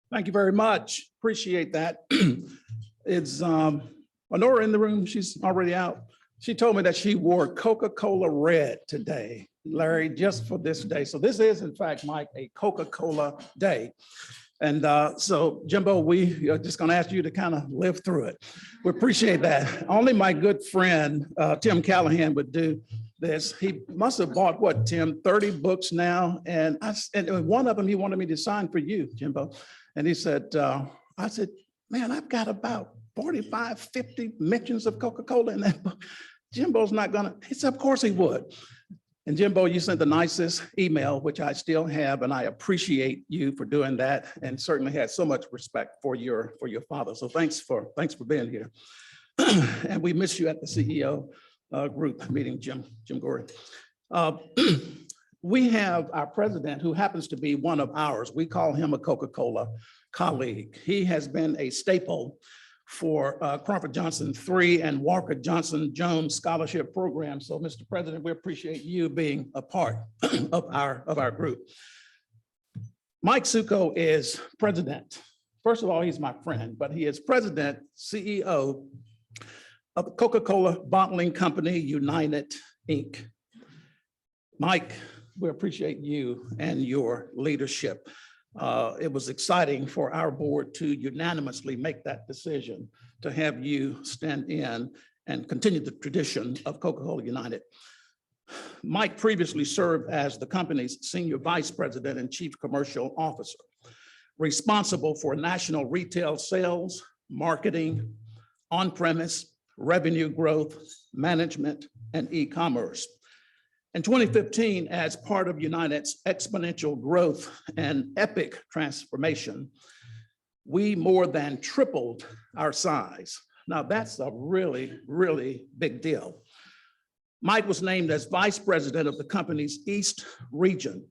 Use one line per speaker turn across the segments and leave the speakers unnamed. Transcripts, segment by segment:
Thank you very much. Appreciate that. It's Honora in the room. She's already out. She told me that she wore Coca-Cola red today, Larry, just for this day. So this is, in fact, Mike, a Coca-Cola day. And so, Jimbo, we are just going to ask you to kind of live through it. We appreciate that. Only my good friend, Tim Callahan, would do this. He must have bought, what, Tim, 30 books now. And one of them he wanted me to sign for you, Jimbo. And he said, I said, man, I've got about 45, 50 mentions of Coca-Cola in that book. Jimbo's not gonna, he said, of course he would. And Jimbo, you sent the nicest email, which I still have, and I appreciate you for doing that, and certainly had so much respect for your father. So thanks for being here. And we miss you at the CEO group meeting, Jim Gorey. We have our president, who happens to be one of ours. We call him a Coca-Cola colleague. He has been a staple for Crawford Johnson III and Walker Johnson Jones Scholarship Program. So, Mr. President, we appreciate you being a part of our group. Mike Suco is president. First of all, he's my friend, but he is president, CEO of the Coca-Cola Bottling Company United, Inc. Mike, we appreciate you and your leadership. It was exciting for our board to unanimously make that decision to have you stand in and continue the tradition of Coca-Cola United. Mike previously served as the company's senior vice president and chief commercial officer, responsible for national retail sales, marketing, on-premise, revenue growth, management, and e-commerce. In 2015, as part of United's exponential growth and epic transformation, we more than tripled our size. Now that's a really, really big deal. Mike was named as vice president of the company's East region,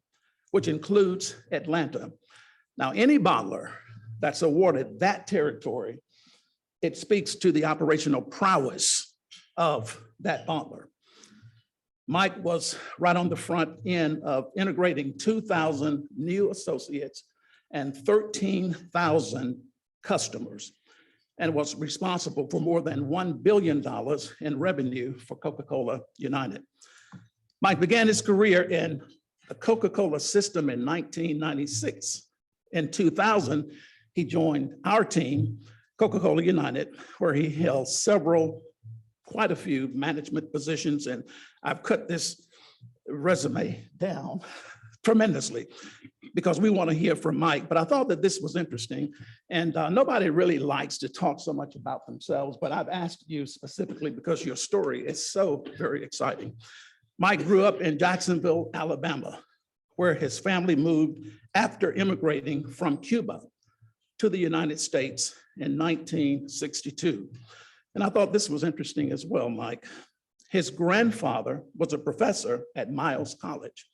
which includes Atlanta. Now, any bottler that's awarded that territory, it speaks to the operational prowess of that bottler. Mike was right on the front end of integrating 2,000 new associates and 13,000 customers, and was responsible for more than $1 billion in revenue for Coca-Cola United. Mike began his career in the Coca-Cola system in 1996. In 2000, he joined our team, Coca-Cola United, where he held quite a few management positions, and I've cut this resume down tremendously because we want to hear from Mike, but I thought that this was interesting, and nobody really likes to talk so much about themselves, but I've asked you specifically because your story is so very exciting. Mike grew up in Jacksonville, Alabama, where his family moved after immigrating from Cuba to the United States in 1962. And I thought this was interesting as well, Mike. His grandfather was a professor at Miles College,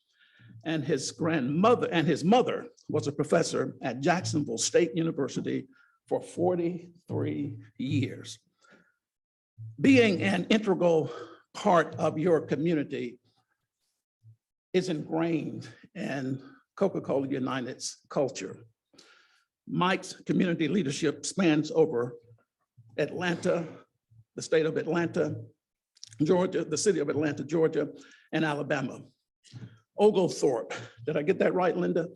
and his mother was a professor at Jacksonville State University for 43 years. Being an integral part of your community is ingrained in Coca-Cola United's culture. Mike's community leadership spans over Atlanta, the state of Atlanta, Georgia, the city of Atlanta, Georgia, and Alabama. Oglethorpe, did I get that right, Linda?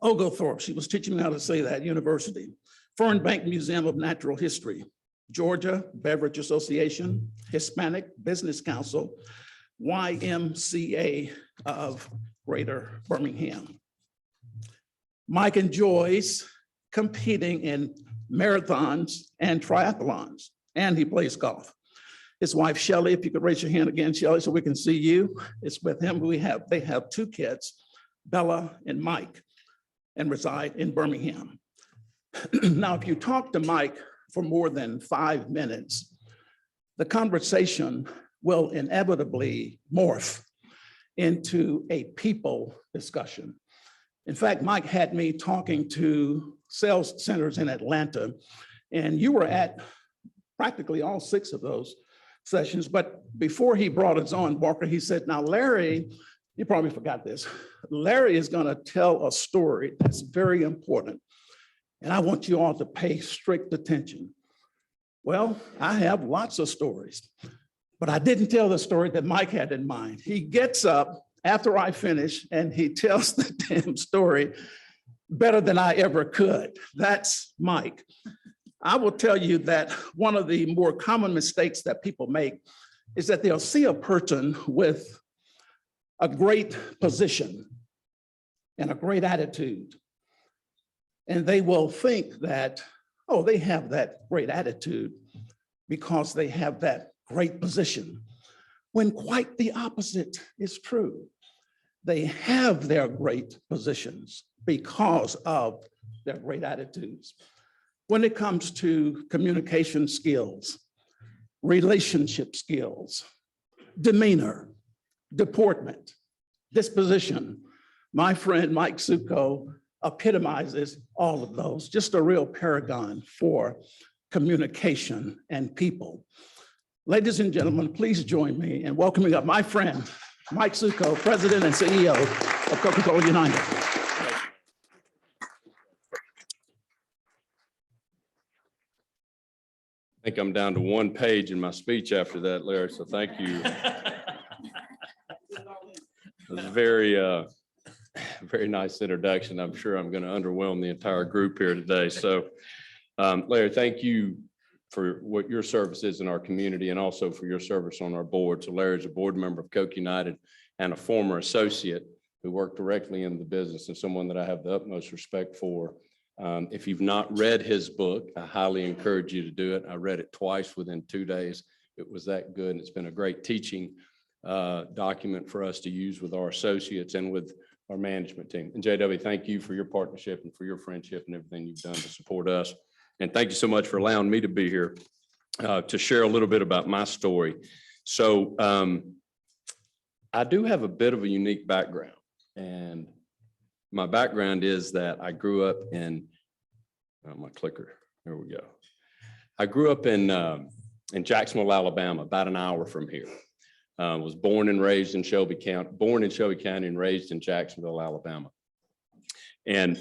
Oglethorpe, she was teaching me how to say that, university. Fernbank Museum of Natural History, Georgia Beverage Association, Hispanic Business Council, YMCA of Greater Birmingham. Mike enjoys competing in marathons and triathlons, and he plays golf. His wife, Shelly, if you could raise your hand again, Shelly, so we can see you. It's with him. They have two kids, Bella and Mike, and reside in Birmingham. Now, if you talk to Mike for more than 5 minutes, the conversation will inevitably morph into a people discussion. In fact, Mike had me talking to sales centers in Atlanta, and you were at practically all 6 of those sessions. But before he brought us on, Walker, he said, now Larry, you probably forgot this, Larry is going to tell a story that's very important. and I want you all to pay strict attention. Well, I have lots of stories, but I didn't tell the story that Mike had in mind. He gets up after I finish and he tells the damn story better than I ever could. That's Mike. I will tell you that one of the more common mistakes that people make is that they'll see a person with a great position and a great attitude, and they will think that, oh, they have that great attitude because they have that great position, when quite the opposite is true. They have their great positions because of their great attitudes. When it comes to communication skills, relationship skills, demeanor, deportment, disposition, my friend Mike Suco epitomizes all of those, just a real paragon for communication and people. Ladies and gentlemen, please join me in welcoming up my friend, Mike Suco, President and CEO of Coca-Cola United.
I think I'm down to one page in my speech after that, Larry, so thank you. It was a very nice introduction. I'm sure I'm going to underwhelm the entire group here today. So, Larry, thank you for what your service is in our community and also for your service on our board. So Larry is a board member of Coke United and a former associate who worked directly in the business and someone that I have the utmost respect for. If you've not read his book, I highly encourage you to do it. I read it twice within 2 days. It was that good. And it's been a great teaching document for us to use with our associates and with our management team. And JW, thank you for your partnership and for your friendship and everything you've done to support us. And thank you so much for allowing me to be here to share a little bit about my story. So I do have a bit of a unique background, and my background is that I grew up in, my clicker, there we go. I grew up in Jacksonville, Alabama, about an hour from here. Was born and raised in Shelby County, and raised in Jacksonville, Alabama. And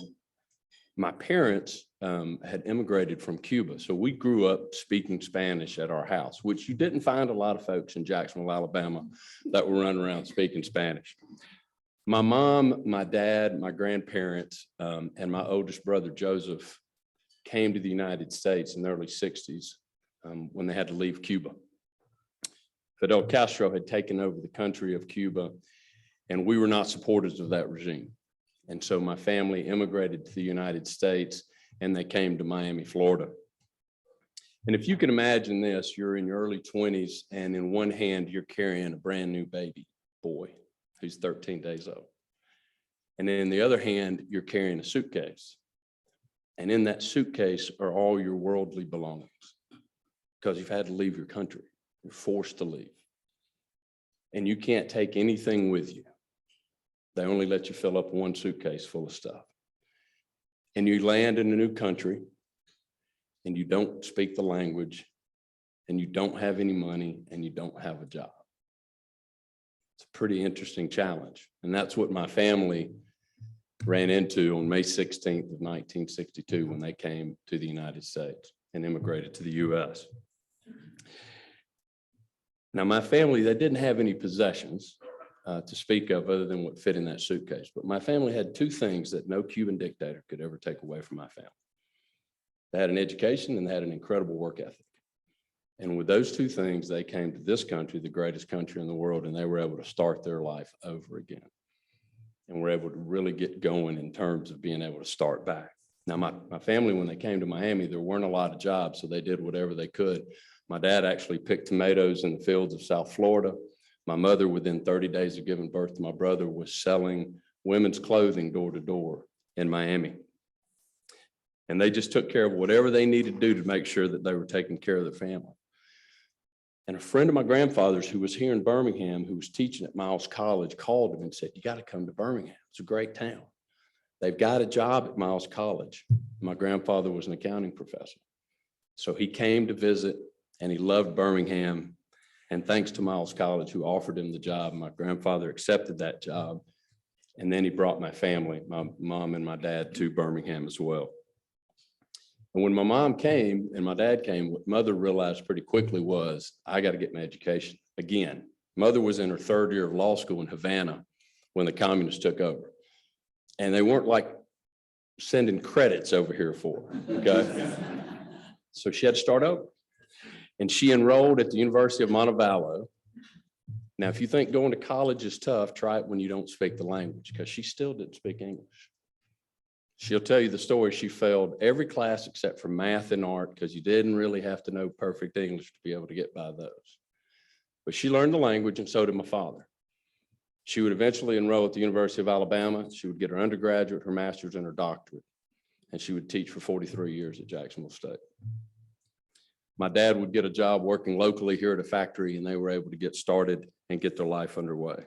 my parents had immigrated from Cuba. So we grew up speaking Spanish at our house, which you didn't find a lot of folks in Jacksonville, Alabama that were running around speaking Spanish. My mom, my dad, my grandparents, and my oldest brother, Joseph, came to the United States in the early 60s when they had to leave Cuba. Fidel Castro had taken over the country of Cuba, and we were not supporters of that regime. And so my family immigrated to the United States, and they came to Miami, Florida. And if you can imagine this, you're in your early 20s, and in one hand, you're carrying a brand new baby boy who's 13 days old. And then in the other hand, you're carrying a suitcase. And in that suitcase are all your worldly belongings, because you've had to leave your country. You're forced to leave. And you can't take anything with you. They only let you fill up one suitcase full of stuff. And you land in a new country, and you don't speak the language, and you don't have any money, and you don't have a job. It's a pretty interesting challenge. And that's what my family ran into on May 16th of 1962 when they came to the United States and immigrated to the US. Now, my family, they didn't have any possessions to speak of other than what fit in that suitcase. But my family had two things that no Cuban dictator could ever take away from my family. They had an education and they had an incredible work ethic. And with those two things, they came to this country, the greatest country in the world, and they were able to start their life over again. And were able to really get going in terms of being able to start back. Now, my family, when they came to Miami, there weren't a lot of jobs, so they did whatever they could. My dad actually picked tomatoes in the fields of South Florida. My mother, within 30 days of giving birth to my brother, was selling women's clothing door to door in Miami. And they just took care of whatever they needed to do to make sure that they were taking care of their family. And a friend of my grandfather's who was here in Birmingham, who was teaching at Miles College, called him and said, "You got to come to Birmingham. It's a great town. They've got a job at Miles College." My grandfather was an accounting professor. So he came to visit, and he loved Birmingham. And thanks to Miles College, who offered him the job, my grandfather accepted that job. And then he brought my family, my mom and my dad, to Birmingham as well. And when my mom came and my dad came, what mother realized pretty quickly was, I got to get my education. Again, mother was in her third year of law school in Havana when the communists took over. And they weren't like sending credits over here for her, okay? So she had to start over. And she enrolled at the University of Montevallo. Now, if you think going to college is tough, try it when you don't speak the language, because she still didn't speak English. She'll tell you the story. She failed every class except for math and art, because you didn't really have to know perfect English to be able to get by those. But she learned the language, and so did my father. She would eventually enroll at the University of Alabama. She would get her undergraduate, her master's, and her doctorate. And she would teach for 43 years at Jacksonville State. My dad would get a job working locally here at a factory, and they were able to get started and get their life underway.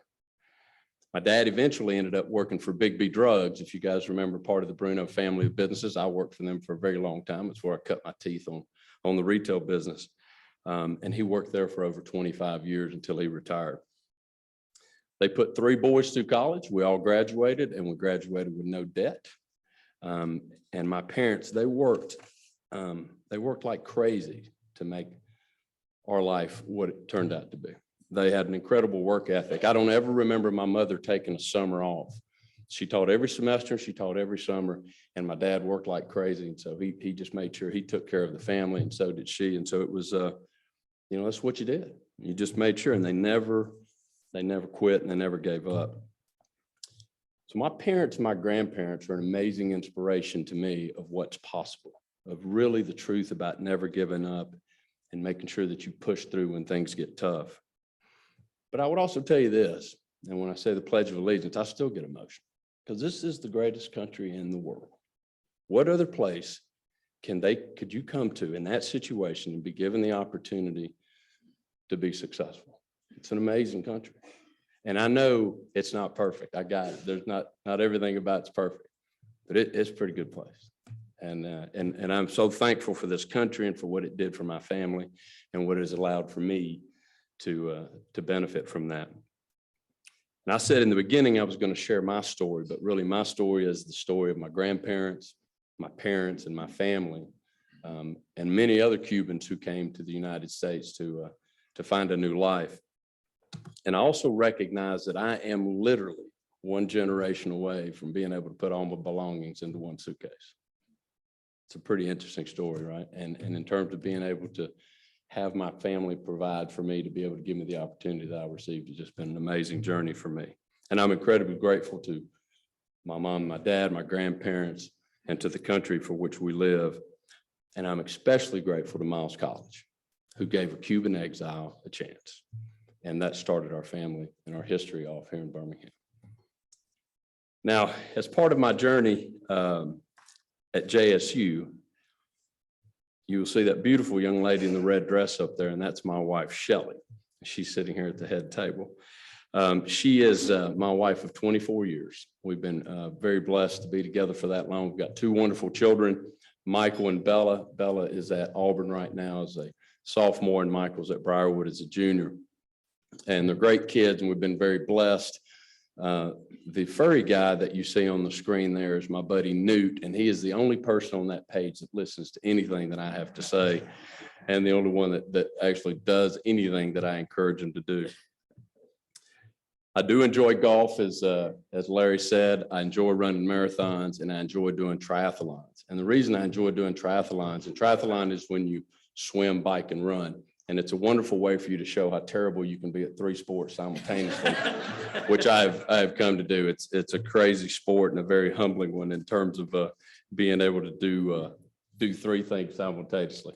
My dad eventually ended up working for Big B Drugs. If you guys remember, part of the Bruno family of businesses, I worked for them for a very long time. It's where I cut my teeth on the retail business. And he worked there for over 25 years until he retired. They put 3 boys through college. We all graduated, and we graduated with no debt. And my parents, they worked like crazy to make our life what it turned out to be. They had an incredible work ethic. I don't ever remember my mother taking a summer off. She taught every semester, she taught every summer, and my dad worked like crazy. And so he just made sure he took care of the family, and so did she. And so it was, that's what you did. You just made sure, and they never quit, and they never gave up. So my parents, my grandparents are an amazing inspiration to me of what's possible, of really the truth about never giving up and making sure that you push through when things get tough. But I would also tell you this, and when I say the Pledge of Allegiance, I still get emotional, because this is the greatest country in the world. What other place could you come to in that situation and be given the opportunity to be successful? It's an amazing country. And I know it's not perfect. I got it. There's not everything about it's perfect, but it's a pretty good place. And I'm so thankful for this country and for what it did for my family and what it has allowed for me to benefit from that. And I said in the beginning I was going to share my story, but really my story is the story of my grandparents, my parents, and my family, and many other Cubans who came to the United States to find a new life. And I also recognize that I am literally one generation away from being able to put all my belongings into one suitcase. It's a pretty interesting story, right? And in terms of being able to have my family provide for me, to be able to give me the opportunity that I received, has just been an amazing journey for me. And I'm incredibly grateful to my mom, my dad, my grandparents, and to the country for which we live. And I'm especially grateful to Miles College, who gave a Cuban exile a chance. And that started our family and our history off here in Birmingham. Now, as part of my journey at JSU, you will see that beautiful young lady in the red dress up there, and that's my wife, Shelley. She's sitting here at the head table. She is my wife of 24 years. We've been very blessed to be together for that long. We've got 2 wonderful children, Michael and Bella. Bella is at Auburn right now as a sophomore, and Michael's at Briarwood as a junior. And they're great kids, and we've been very blessed. The furry guy that you see on the screen there is my buddy Newt, and he is the only person on that page that listens to anything that I have to say, and the only one that actually does anything that I encourage him to do. I do enjoy golf, as Larry said. I enjoy running marathons, and I enjoy doing triathlons. And the reason I enjoy doing triathlons, and triathlon is when you swim, bike, and run. And it's a wonderful way for you to show how terrible you can be at 3 sports simultaneously, which I've come to do. It's a crazy sport and a very humbling one in terms of being able to do 3 things simultaneously.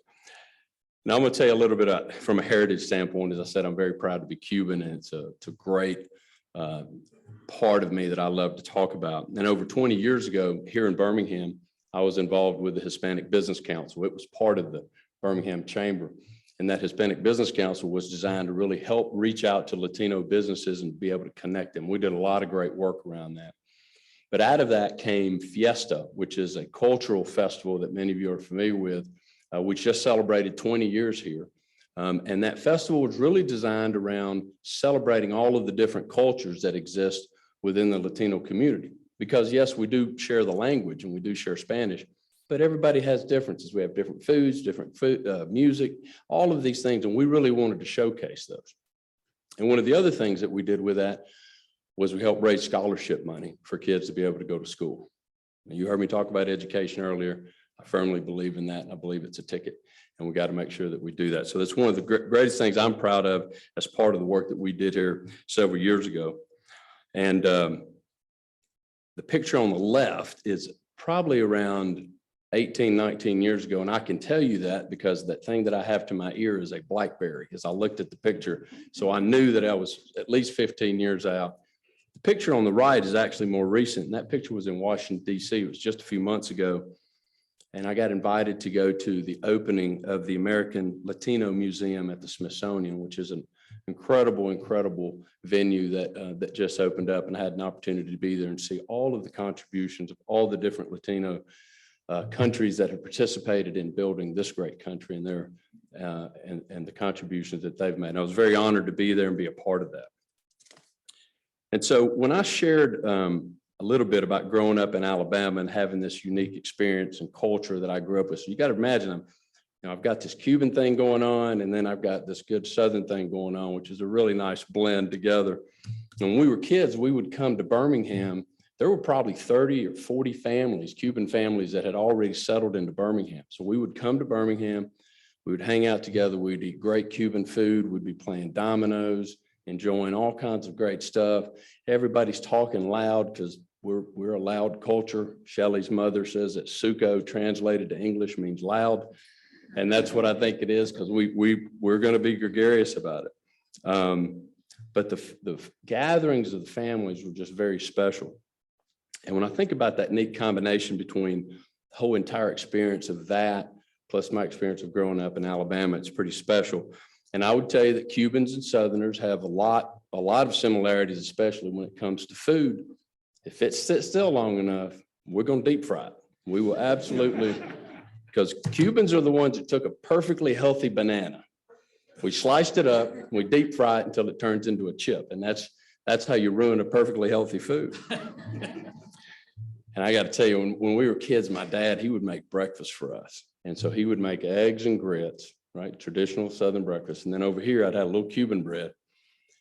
Now I'm going to tell you a little bit from a heritage standpoint. As I said, I'm very proud to be Cuban, and it's a great part of me that I love to talk about. And over 20 years ago here in Birmingham, I was involved with the Hispanic Business Council. It was part of the Birmingham Chamber. And that Hispanic Business Council was designed to really help reach out to Latino businesses and be able to connect them. We did a lot of great work around that. But out of that came Fiesta, which is a cultural festival that many of you are familiar with, which just celebrated 20 years here. And that festival was really designed around celebrating all of the different cultures that exist within the Latino community. Because yes, we do share the language and we do share Spanish, but everybody has differences. We have different foods, different food, music, all of these things. And we really wanted to showcase those. And one of the other things that we did with that was we helped raise scholarship money for kids to be able to go to school. Now, you heard me talk about education earlier. I firmly believe in that. And I believe it's a ticket, and we got to make sure that we do that. So that's one of the greatest things I'm proud of as part of the work that we did here several years ago. And the picture on the left is probably around 18, 19 years ago. And I can tell you that because that thing that I have to my ear is a BlackBerry, as I looked at the picture. So I knew that I was at least 15 years out. The picture on the right is actually more recent. And that picture was in Washington, D.C. It was just a few months ago. And I got invited to go to the opening of the American Latino Museum at the Smithsonian, which is an incredible venue that just opened up. And I had an opportunity to be there and see all of the contributions of all the different Latino countries that have participated in building this great country, and their and the contributions that they've made. And I was very honored to be there and be a part of that. And so when I shared a little bit about growing up in Alabama and having this unique experience and culture that I grew up with, so you got to imagine, I've got this Cuban thing going on, and then I've got this good Southern thing going on, which is a really nice blend together. And when we were kids, we would come to Birmingham. There were probably 30 or 40 families, Cuban families, that had already settled into Birmingham. So we would come to Birmingham, we would hang out together, we'd eat great Cuban food, we'd be playing dominoes, enjoying all kinds of great stuff. Everybody's talking loud because we're a loud culture. Shelley's mother says that Suco translated to English means loud. And that's what I think it is, because we're going to be gregarious about it. But the gatherings of the families were just very special. And when I think about that neat combination between the whole entire experience of that, plus my experience of growing up in Alabama, it's pretty special. And I would tell you that Cubans and Southerners have a lot of similarities, especially when it comes to food. If it sits still long enough, we're going to deep fry it. We will absolutely, because Cubans are the ones that took a perfectly healthy banana. We sliced it up, we deep fry it until it turns into a chip. And that's how you ruin a perfectly healthy food. And I got to tell you, when we were kids, my dad, he would make breakfast for us. And so he would make eggs and grits, right? Traditional Southern breakfast. And then over here, I'd have a little Cuban bread.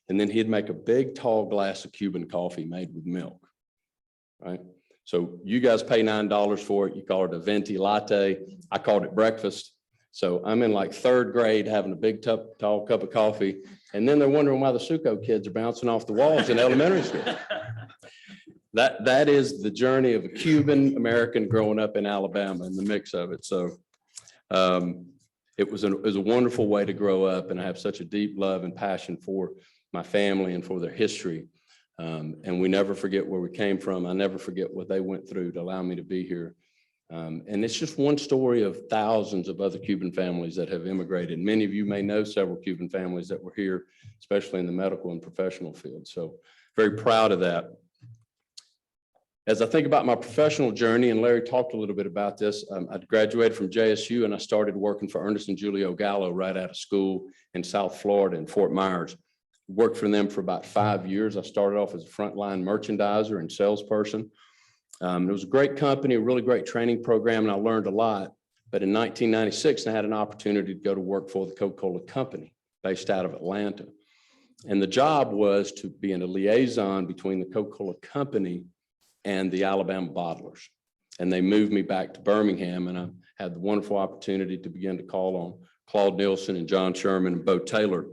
And then he'd make a big, tall glass of Cuban coffee made with milk, right? So you guys pay $9 for it. You call it a venti latte. I called it breakfast. So I'm in like third grade having a big, tall cup of coffee. And then they're wondering why the Suco kids are bouncing off the walls in elementary school. That is the journey of a Cuban American growing up in Alabama and the mix of it. So it was a wonderful way to grow up, and I have such a deep love and passion for my family and for their history. And we never forget where we came from. I never forget what they went through to allow me to be here. And it's just one story of thousands of other Cuban families that have immigrated. Many of you may know several Cuban families that were here, especially in the medical and professional field. So very proud of that. As I think about my professional journey, and Larry talked a little bit about this, I graduated from JSU and I started working for Ernest and Julio Gallo right out of school in South Florida in Fort Myers. Worked for them for about 5 years. I started off as a frontline merchandiser and salesperson. It was a great company, a really great training program, and I learned a lot. But in 1996, I had an opportunity to go to work for the Coca-Cola company based out of Atlanta. And the job was to be in a liaison between the Coca-Cola company and the Alabama bottlers. And they moved me back to Birmingham, and I had the wonderful opportunity to begin to call on Claude Nielsen and John Sherman and Bo Taylor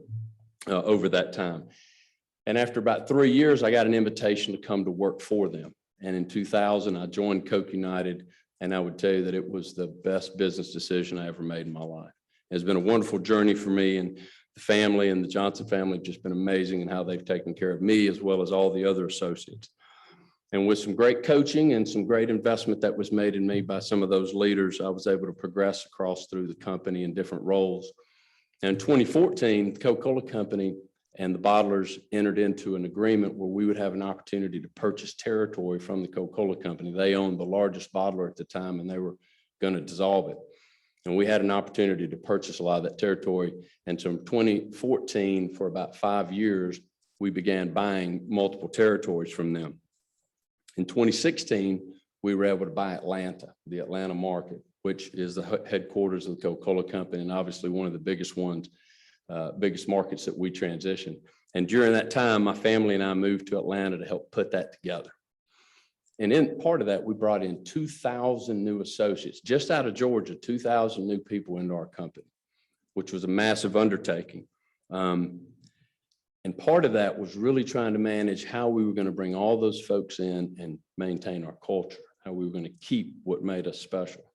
over that time. And after about 3 years, I got an invitation to come to work for them. And in 2000, I joined Coke United, and I would tell you that it was the best business decision I ever made in my life. It's been a wonderful journey for me, and the family and the Johnson family have just been amazing in how they've taken care of me as well as all the other associates. And with some great coaching and some great investment that was made in me by some of those leaders, I was able to progress across through the company in different roles. And in 2014, the Coca-Cola company and the bottlers entered into an agreement where we would have an opportunity to purchase territory from the Coca-Cola company. They owned the largest bottler at the time, and they were going to dissolve it. And we had an opportunity to purchase a lot of that territory. And so in 2014, for about 5 years, we began buying multiple territories from them. In 2016, we were able to buy Atlanta, the Atlanta market, which is the headquarters of the Coca-Cola company, and obviously one of the biggest ones, biggest markets that we transitioned. And during that time, my family and I moved to Atlanta to help put that together. And in part of that, we brought in 2,000 new associates, just out of Georgia, 2,000 new people into our company, which was a massive undertaking. And part of that was really trying to manage how we were going to bring all those folks in and maintain our culture, how we were going to keep what made us special.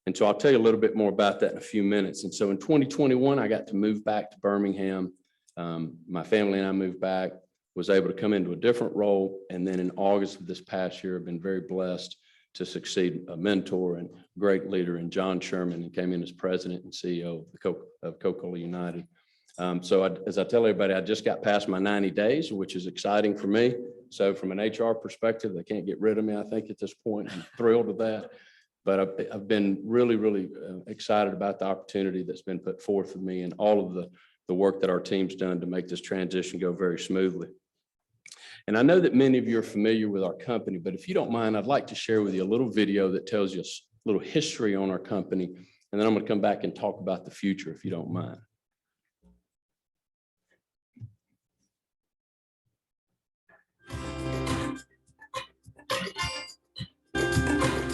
And so I'll tell you a little bit more about that in a few minutes. And so in 2021, I got to move back to Birmingham. My family and I moved back, was able to come into a different role. And then in August of this past year, I've been very blessed to succeed a mentor and great leader in John Sherman, and came in as president and CEO of Coca-Cola United. As I tell everybody, I just got past my 90 days, which is exciting for me. So from an HR perspective, they can't get rid of me, I think, at this point. I'm thrilled with that. But I've been really, really excited about the opportunity that's been put forth for me, and all of the work that our team's done to make this transition go very smoothly. And I know that many of you are familiar with our company, but if you don't mind, I'd like to share with you a little video that tells you a little history on our company. And then I'm going to come back and talk about the future, if you don't mind.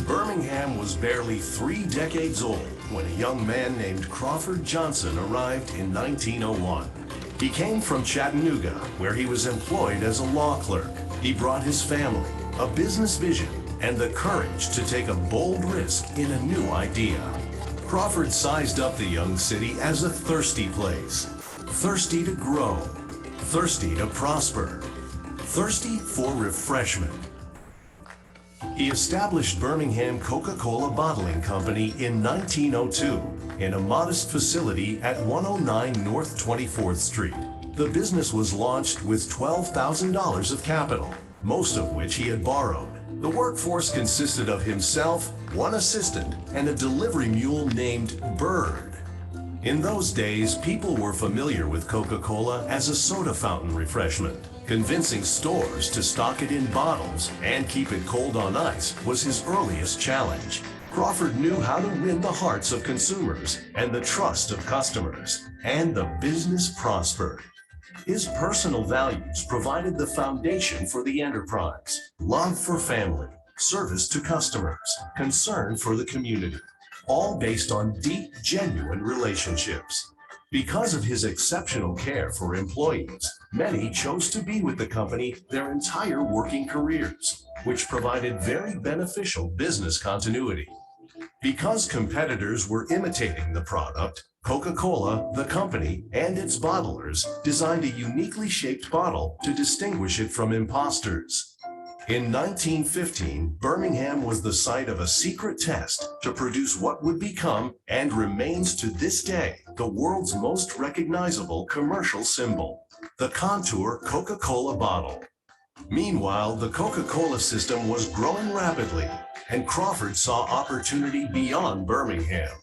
Birmingham was barely 3 decades old when a young man named Crawford Johnson arrived in 1901. He came from Chattanooga, where he was employed as a law clerk. He brought his family, a business vision, and the courage to take a bold risk in a new idea. Crawford sized up the young city as a thirsty place. Thirsty to grow, thirsty to prosper, thirsty for refreshment. He established Birmingham Coca-Cola Bottling Company in 1902 in a modest facility at 109 North 24th Street. The business was launched with $12,000 of capital, most of which he had borrowed. The workforce consisted of himself, one assistant, and a delivery mule named Bird. In those days, people were familiar with Coca-Cola as a soda fountain refreshment. Convincing stores to stock it in bottles and keep it cold on ice was his earliest challenge. Crawford knew how to win the hearts of consumers and the trust of customers, and the business prospered. His personal values provided the foundation for the enterprise: love for family, service to customers, concern for the community, all based on deep, genuine relationships. Because of his exceptional care for employees, many chose to be with the company their entire working careers, which provided very beneficial business continuity. Because competitors were imitating the product, Coca-Cola, the company, and its bottlers designed a uniquely shaped bottle to distinguish it from imposters. In 1915, Birmingham was the site of a secret test to produce what would become, and remains to this day, the world's most recognizable commercial symbol: the Contour Coca-Cola bottle. Meanwhile, the Coca-Cola system was growing rapidly, and Crawford saw opportunity beyond Birmingham.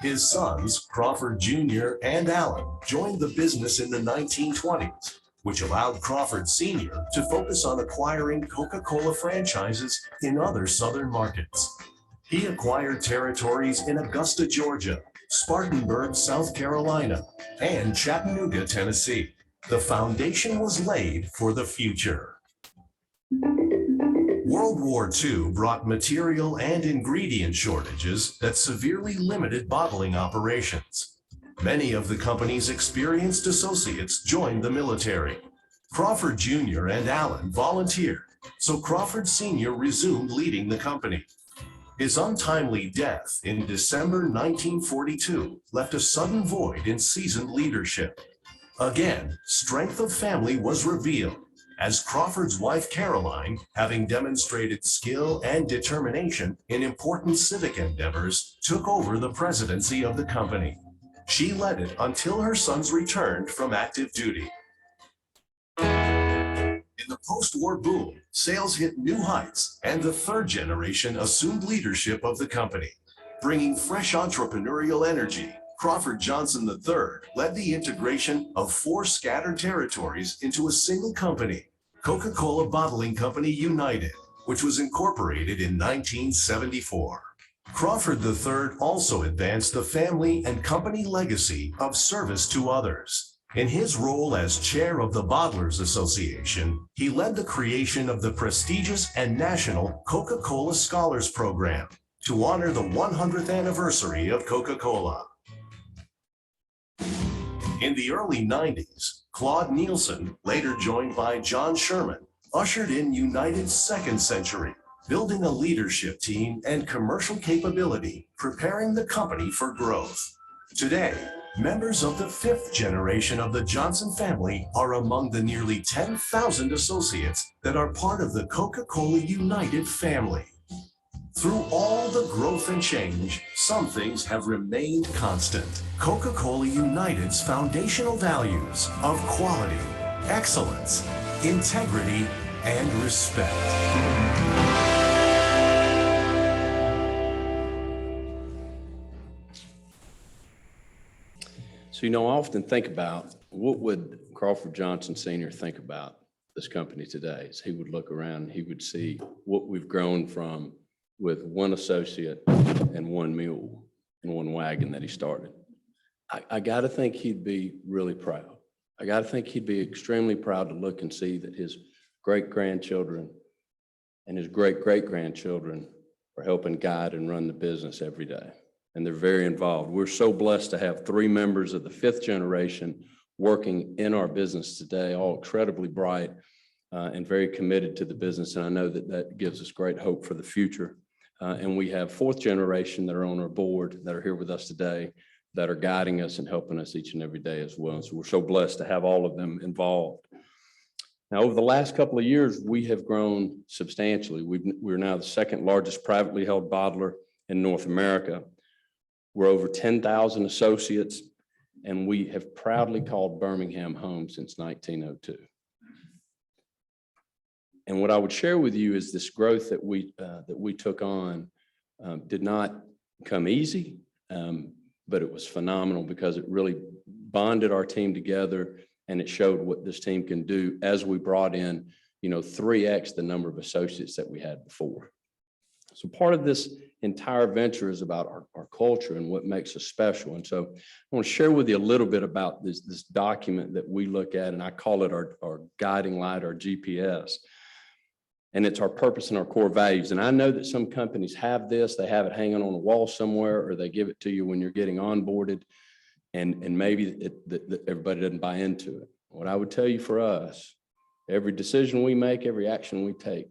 His sons, Crawford Jr. and Allen, joined the business in the 1920s, which allowed Crawford Sr. to focus on acquiring Coca-Cola franchises in other southern markets. He acquired territories in Augusta, Georgia, Spartanburg, South Carolina, and Chattanooga, Tennessee. The foundation was laid for the future. World War II brought material and ingredient shortages that severely limited bottling operations. Many of the company's experienced associates joined the military. Crawford Jr. and Allen volunteered, so Crawford Sr. resumed leading the company. His untimely death in December 1942 left a sudden void in seasoned leadership. Again, strength of family was revealed, as Crawford's wife Caroline, having demonstrated skill and determination in important civic endeavors, took over the presidency of the company. She led it until her sons returned from active duty. In the post-war boom, sales hit new heights, and the third generation assumed leadership of the company. Bringing fresh entrepreneurial energy, Crawford Johnson III led the integration of 4 scattered territories into a single company, Coca-Cola Bottling Company United. which was incorporated in 1974. Crawford III also advanced the family and company legacy of service to others. In his role as chair of the Bottlers Association, he led the creation of the prestigious and national Coca-Cola Scholars Program to honor the 100th anniversary of Coca-Cola. In the early 90s, Claude Nielsen, later joined by John Sherman, ushered in United's second century, building a leadership team and commercial capability, preparing the company for growth. Today, members of the fifth generation of the Johnson family are among the nearly 10,000 associates that are part of the Coca-Cola United family. Through all the growth and change, some things have remained constant. Coca-Cola United's foundational values of quality, excellence, integrity, and respect.
So, I often think about what would Crawford Johnson Sr. think about this company today. As he would look around, he would see what we've grown from with one associate and one mule and one wagon that he started. I got to think he'd be really proud. I got to think he'd be extremely proud to look and see that his great-grandchildren and his great-great-grandchildren are helping guide and run the business every day. And they're very involved. We're so blessed to have 3 members of the 5th generation working in our business today, all incredibly bright and very committed to the business. And I know that that gives us great hope for the future. And we have 4th generation that are on our board that are here with us today that are guiding us and helping us each and every day as well. So we're so blessed to have all of them involved. Now, over the last couple of years, we have grown substantially. We're now the 2nd largest privately held bottler in North America. We're over 10,000 associates, and we have proudly called Birmingham home since 1902. And what I would share with you is this growth that we took on did not come easy, but it was phenomenal because it really bonded our team together, and it showed what this team can do as we brought in, 3x the number of associates that we had before. So part of this entire venture is about our culture and what makes us special. And so I want to share with you a little bit about this document that we look at, and I call it our guiding light, our GPS. And it's our purpose and our core values. And I know that some companies have this, they have it hanging on a wall somewhere, or they give it to you when you're getting onboarded, and maybe everybody doesn't buy into it. What I would tell you for us, every decision we make, every action we take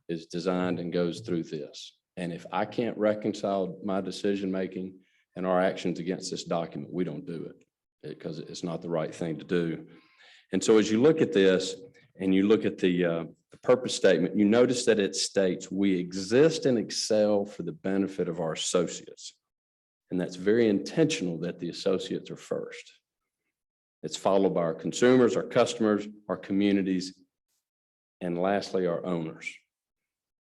is designed and goes through this. And if I can't reconcile my decision-making and our actions against this document, we don't do it because it's not the right thing to do. And so as you look at this and you look at the purpose statement, you notice that it states, we exist and excel for the benefit of our associates. And that's very intentional that the associates are first. It's followed by our consumers, our customers, our communities, and lastly, our owners.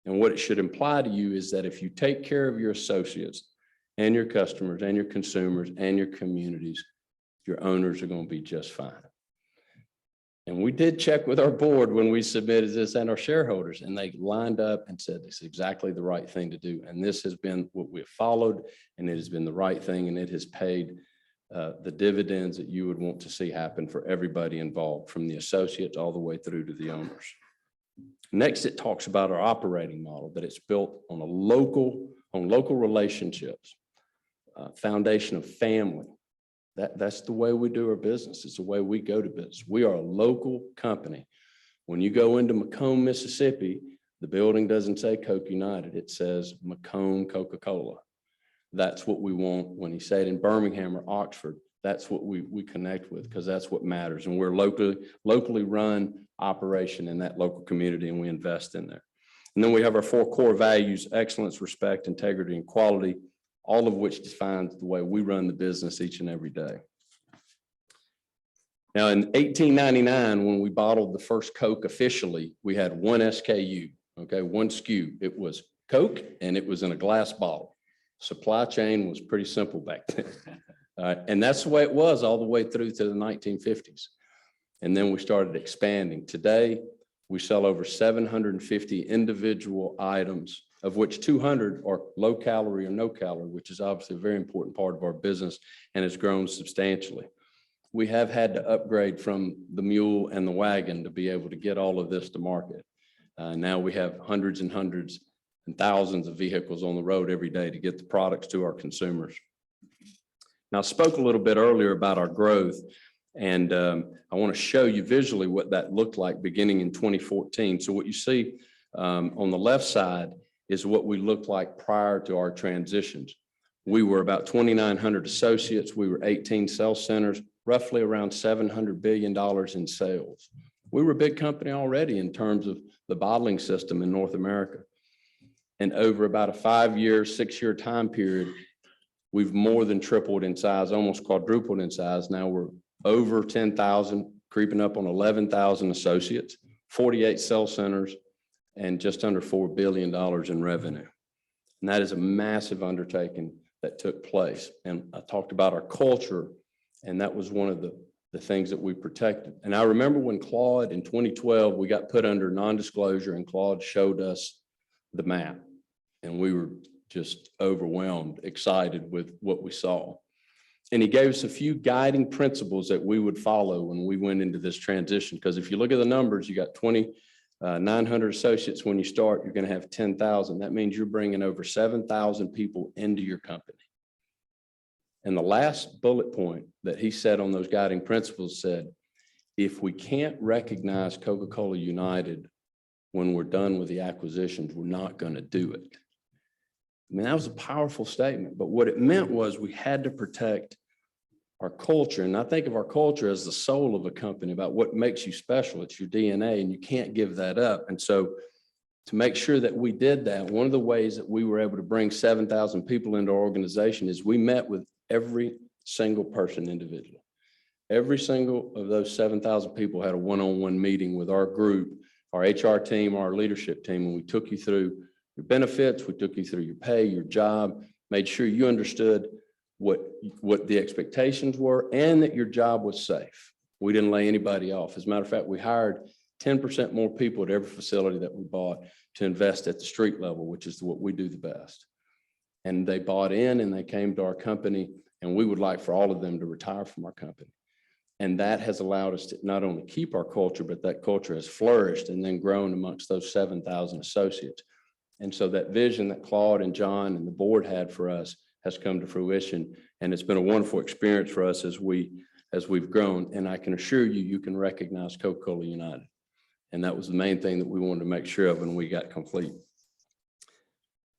And what it should imply to you is that if you take care of your associates and your customers and your consumers and your communities, your owners are going to be just fine. And we did check with our board when we submitted this and our shareholders, and they lined up and said it's exactly the right thing to do. And this has been what we've followed, and it has been the right thing, and it has paid the dividends that you would want to see happen for everybody involved, from the associates all the way through to the owners. Next, it talks about our operating model, that it's built on local relationships, foundation of family. That's the way we do our business. It's the way we go to business. We are a local company. When you go into Macomb, Mississippi, the building doesn't say Coke United. It says Macomb Coca-Cola. That's what we want. When he said in Birmingham or Oxford, that's what we connect with, because that's what matters. And we're locally run operation in that local community, and we invest in there. And then we have our 4 core values: excellence, respect, integrity, and quality, all of which defines the way we run the business each and every day. Now, in 1899, when we bottled the first Coke officially, we had one SKU, one SKU. It was Coke, and it was in a glass bottle. Supply chain was pretty simple back then. And that's the way it was all the way through to the 1950s. And then we started expanding. Today, We sell over 750 individual items, of which 200 are low calorie or no calorie, which is obviously a very important part of our business and has grown substantially. We have had to upgrade from the mule and the wagon to be able to get all of this to market. Now we have hundreds and hundreds and thousands of vehicles on the road every day to get the products to our consumers. Now, I spoke a little bit earlier about our growth, and I want to show you visually what that looked like beginning in 2014. So what you see on the left side is what we looked like prior to our transitions. We were about 2,900 associates. We were 18 sales centers, roughly around $700 billion in sales. We were a big company already in terms of the bottling system in North America. And over about a 5-year, 6-year time period, we've more than tripled in size, almost quadrupled in size. Now we're over 10,000, creeping up on 11,000 associates, 48 sales centers, and just under $4 billion in revenue. And that is a massive undertaking that took place. And I talked about our culture, and that was one of the things that we protected. And I remember when Claude in 2012, we got put under non-disclosure, and Claude showed us the map, and we were just overwhelmed, excited with what we saw. And he gave us a few guiding principles that we would follow when we went into this transition. Because if you look at the numbers, you got 2,900 associates. When you start, you're going to have 10,000. That means you're bringing over 7,000 people into your company. And the last bullet point that he said on those guiding principles said, if we can't recognize Coca-Cola United when we're done with the acquisitions, we're not going to do it. I mean, that was a powerful statement, but what it meant was we had to protect our culture. And I think of our culture as the soul of a company, about what makes you special. It's your DNA, and you can't give that up. And so to make sure that we did that, one of the ways that we were able to bring 7,000 people into our organization is we met with every single person individually. Every single of those 7,000 people had a one-on-one meeting with our group, our HR team, our leadership team, and we took you through your benefits, we took you through your pay, your job, made sure you understood what the expectations were and that your job was safe. We didn't lay anybody off. As a matter of fact, we hired 10% more people at every facility that we bought to invest at the street level, which is what we do the best. And they bought in and they came to our company, and we would like for all of them to retire from our company. And that has allowed us to not only keep our culture, but that culture has flourished and then grown amongst those 7,000 associates. And so that vision that Claude and John and the board had for us has come to fruition. And it's been a wonderful experience for us as we've grown. And I can assure you, you can recognize Coca-Cola United. And that was the main thing that we wanted to make sure of when we got complete.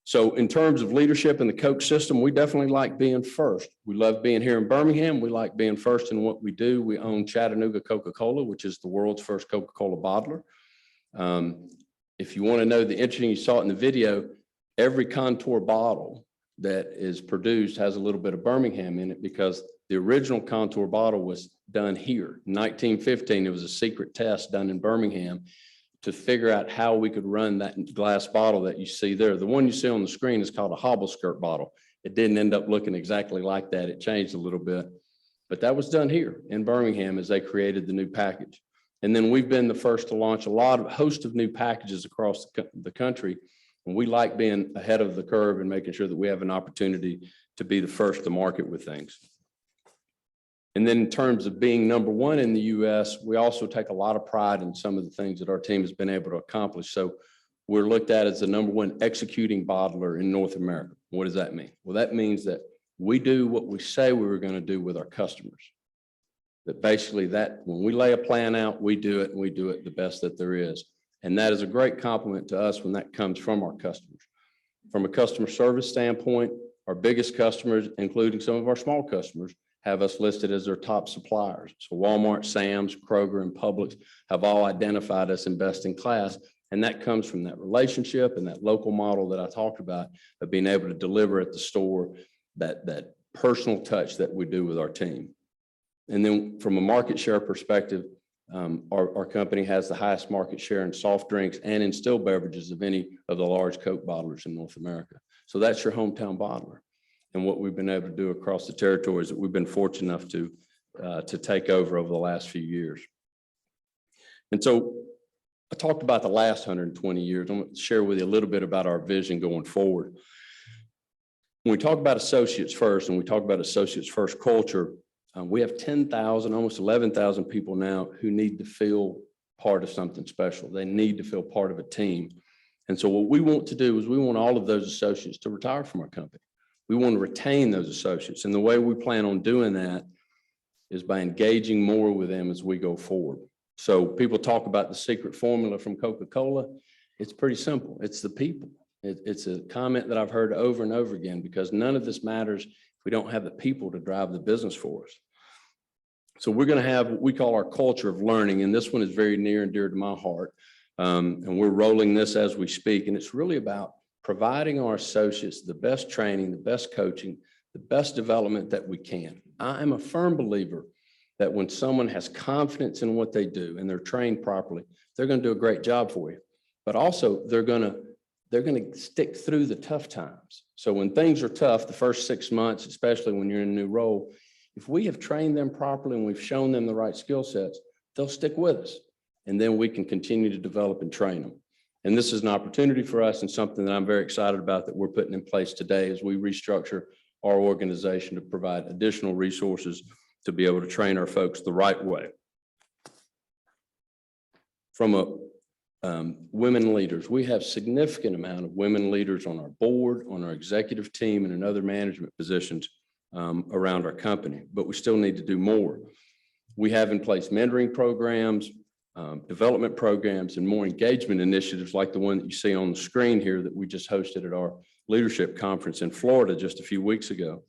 So in terms of leadership in the Coke system, we definitely like being first. We love being here in Birmingham. We like being first in what we do. We own Chattanooga Coca-Cola, which is the world's first Coca-Cola bottler. If you want to know the interesting, you saw it in the video, every Contour bottle that is produced has a little bit of Birmingham in it, because the original Contour bottle was done here. In 1915, it was a secret test done in Birmingham to figure out how we could run that glass bottle that you see there. The one you see on the screen is called a hobble skirt bottle. It didn't end up looking exactly like that. It changed a little bit, but that was done here in Birmingham as they created the new package. And then we've been the first to launch a host of new packages across the country. And we like being ahead of the curve and making sure that we have an opportunity to be the first to market with things. And then in terms of being number one in the US, we also take a lot of pride in some of the things that our team has been able to accomplish. So we're looked at as the number one executing bottler in North America. What does that mean? Well, that means that we do what we say we were going to do with our customers. That basically that when we lay a plan out, we do it, and we do it the best that there is. And that is a great compliment to us when that comes from our customers. From a customer service standpoint, our biggest customers, including some of our small customers, have us listed as their top suppliers. So Walmart, Sam's, Kroger, and Publix have all identified us in best in class. And that comes from that relationship and that local model that I talked about of being able to deliver at the store, that personal touch that we do with our team. And then from a market share perspective, our company has the highest market share in soft drinks and in still beverages of any of the large Coke bottlers in North America. So that's your hometown bottler. And what we've been able to do across the territories that we've been fortunate enough to take over the last few years. And so I talked about the last 120 years. I'm going to share with you a little bit about our vision going forward. When we talk about associates first, and we talk about associates first culture, we have 10,000, almost 11,000 people now who need to feel part of something special. They need to feel part of a team. And so what we want to do is we want all of those associates to retire from our company. We want to retain those associates. And the way we plan on doing that is by engaging more with them as we go forward. So people talk about the secret formula from Coca-Cola. It's pretty simple. It's the people. It's a comment that I've heard over and over again, because none of this matters if we don't have the people to drive the business for us. So we're going to have what we call our culture of learning. And this one is very near and dear to my heart. And we're rolling this as we speak. And it's really about providing our associates the best training, the best coaching, the best development that we can. I am a firm believer that when someone has confidence in what they do and they're trained properly, they're going to do a great job for you. But also they're going to stick through the tough times. So when things are tough, the first 6 months, especially when you're in a new role, if we have trained them properly and we've shown them the right skill sets, they'll stick with us. And then we can continue to develop and train them. And this is an opportunity for us and something that I'm very excited about that we're putting in place today as we restructure our organization to provide additional resources to be able to train our folks the right way. From women leaders, we have significant amount of women leaders on our board, on our executive team, and in other management positions around our company, but we still need to do more. We have in place mentoring programs, development programs, and more engagement initiatives like the one that you see on the screen here that we just hosted at our leadership conference in Florida just a few weeks ago.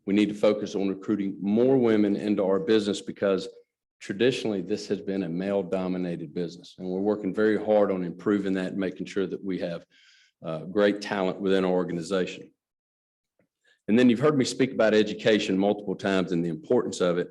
We need to focus on recruiting more women into our business because traditionally this has been a male-dominated business, and we're working very hard on improving that and making sure that we have great talent within our organization. And then you've heard me speak about education multiple times and the importance of it.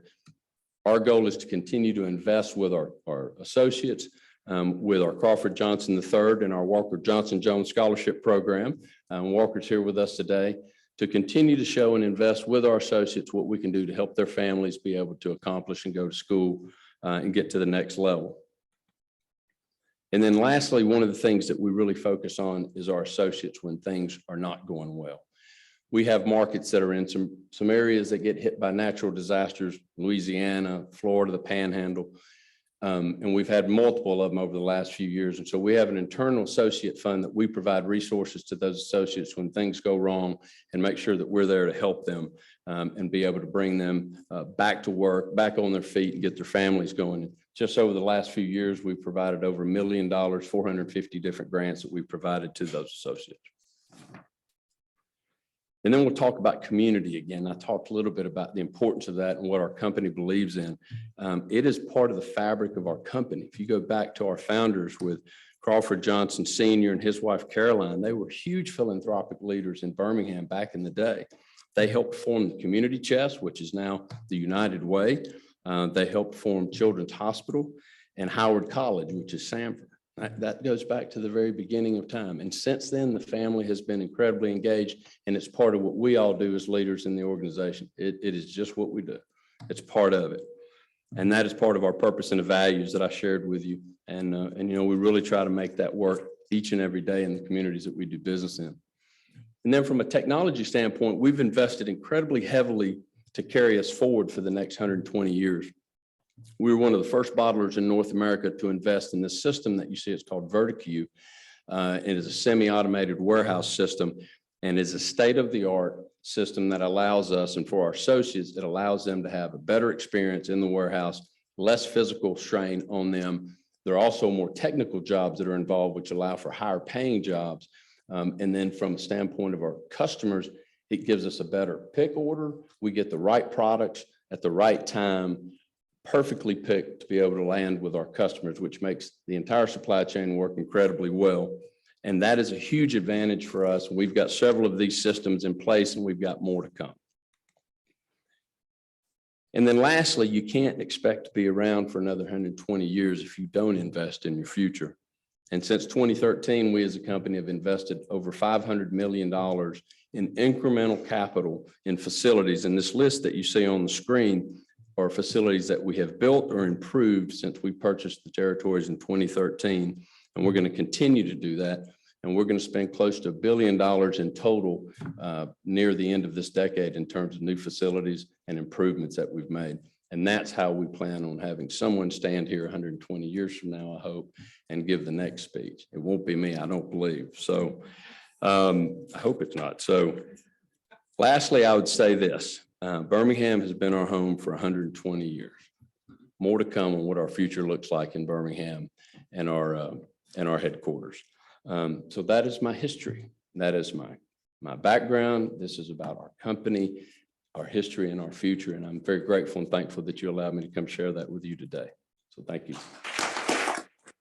Our goal is to continue to invest with our associates, with our Crawford Johnson III and our Walker Johnson Jones Scholarship Program. Walker's here with us today to continue to show and invest with our associates what we can do to help their families be able to accomplish and go to school and get to the next level. And then lastly, one of the things that we really focus on is our associates when things are not going well. We have markets that are in some areas that get hit by natural disasters, Louisiana, Florida, the Panhandle, and we've had multiple of them over the last few years. And so we have an internal associate fund that we provide resources to those associates when things go wrong and make sure that we're there to help them and be able to bring them back to work, back on their feet, and get their families going. Just over the last few years, we've provided over $1 million, 450 different grants that we've provided to those associates. And then we'll talk about community again. I talked a little bit about the importance of that and what our company believes in. It is part of the fabric of our company. If you go back to our founders with Crawford Johnson Sr. and his wife, Caroline, they were huge philanthropic leaders in Birmingham back in the day. They helped form the Community Chest, which is now the United Way. They helped form Children's Hospital and Howard College, which is Sanford. That goes back to the very beginning of time. And since then, the family has been incredibly engaged, and it's part of what we all do as leaders in the organization. It is just what we do. It's part of it. And that is part of our purpose and the values that I shared with you. And you know, we really try to make that work each and every day in the communities that we do business in. And then from a technology standpoint, we've invested incredibly heavily to carry us forward for the next 120 years. We were one of the first bottlers in North America to invest in this system that you see. It's called VertiQ. It is a semi-automated warehouse system and is a state-of-the-art system that allows us, and for our associates, it allows them to have a better experience in the warehouse, less physical strain on them. There are also more technical jobs that are involved, which allow for higher paying jobs. And then from a standpoint of our customers, it gives us a better pick order. We get the right products at the right time, perfectly picked to be able to land with our customers, which makes the entire supply chain work incredibly well. And that is a huge advantage for us. We've got several of these systems in place, and we've got more to come. And then lastly, you can't expect to be around for another 120 years if you don't invest in your future. And since 2013, we as a company have invested over $500 million in incremental capital in facilities. And this list that you see on the screen are facilities that we have built or improved since we purchased the territories in 2013. And we're going to continue to do that. And we're going to spend close to $1 billion in total near the end of this decade in terms of new facilities and improvements that we've made. And that's how we plan on having someone stand here 120 years from now, I hope, and give the next speech. It won't be me, I don't believe. So I hope it's not. So lastly, I would say this. Birmingham has been our home for 120 years. More to come on what our future looks like in Birmingham and our headquarters. So that is my history. That is my background. This is about our company, our history, and our future. And I'm very grateful and thankful that you allowed me to come share that with you today. So thank you.